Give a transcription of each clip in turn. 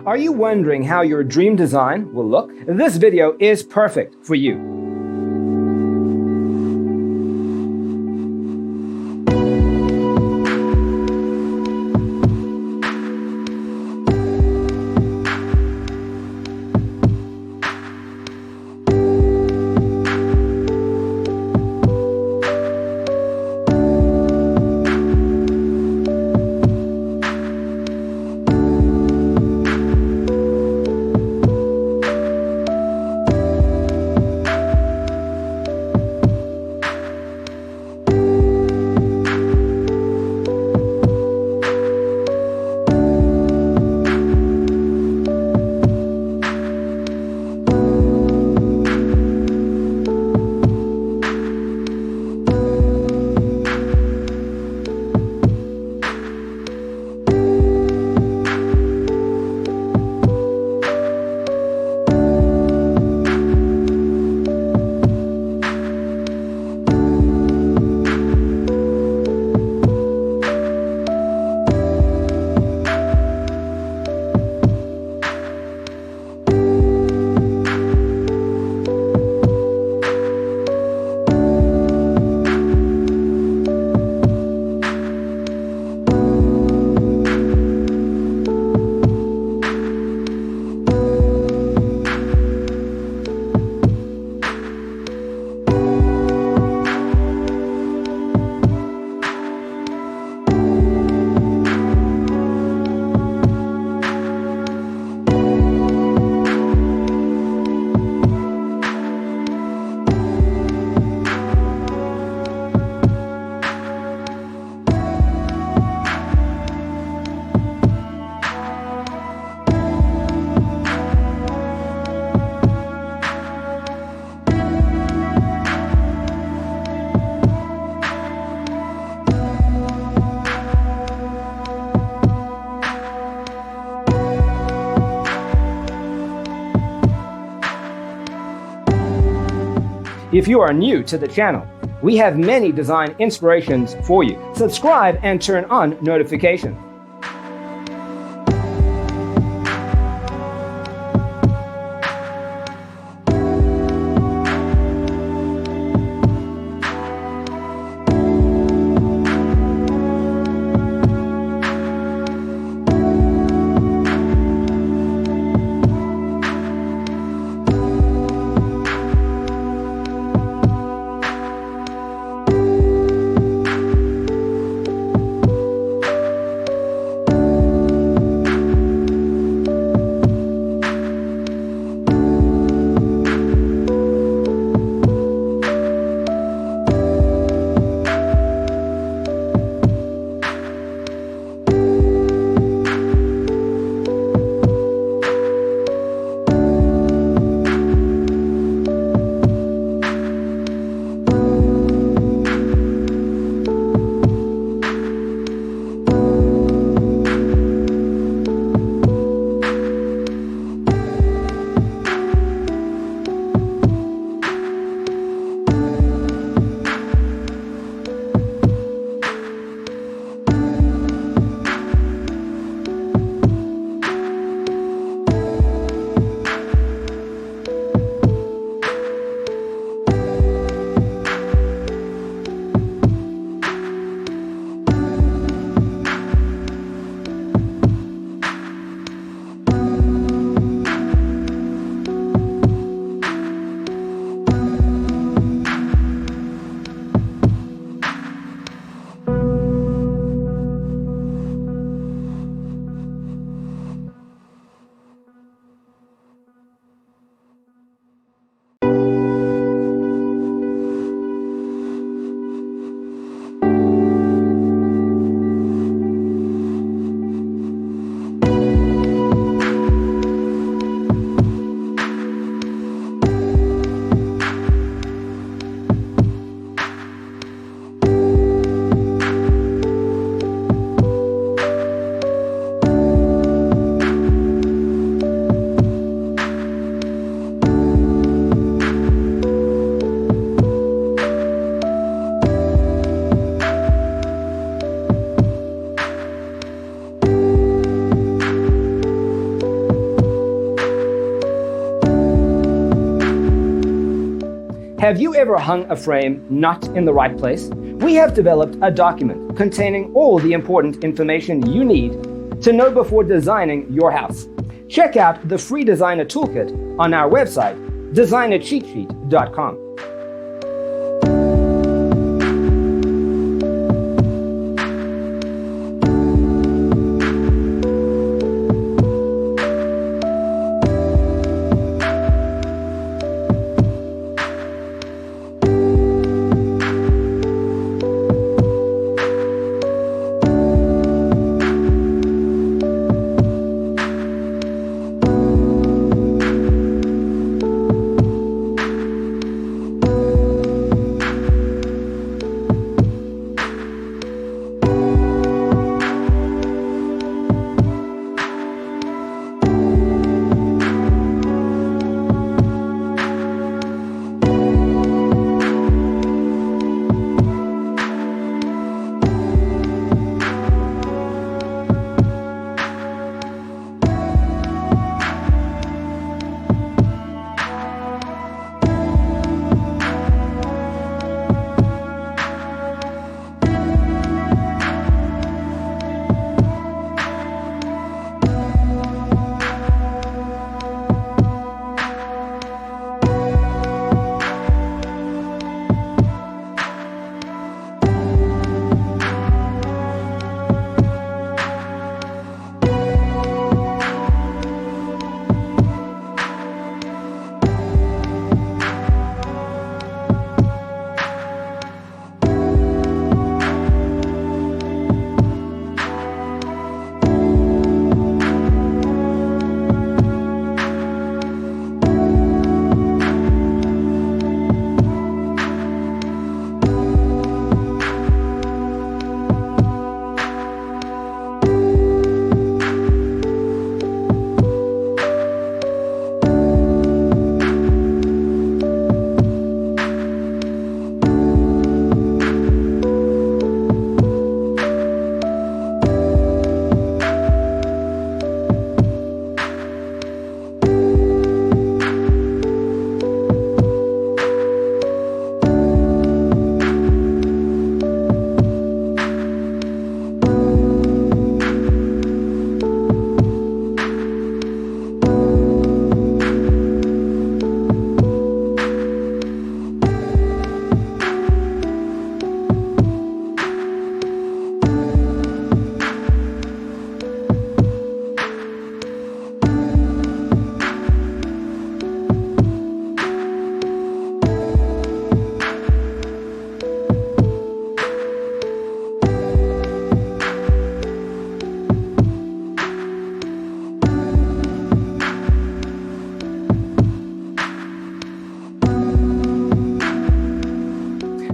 Are you wondering how your dream design will look? This video is perfect for you. If you are new to the channel, we have many design inspirations for you. Subscribe and turn on notifications. Have you ever hung a frame not in the right place? We have developed a document containing all the important information you need to know before designing your house. Check out the free designer toolkit on our website, designercheatsheet.com.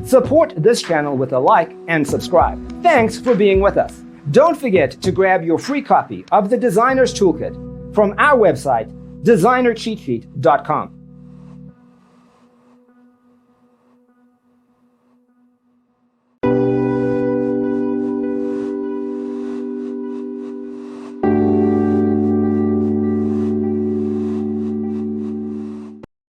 Support this channel with a like and subscribe. Thanks for being with us. Don't forget to grab your free copy of the Designer's Toolkit from our website, designercheatsheet.com.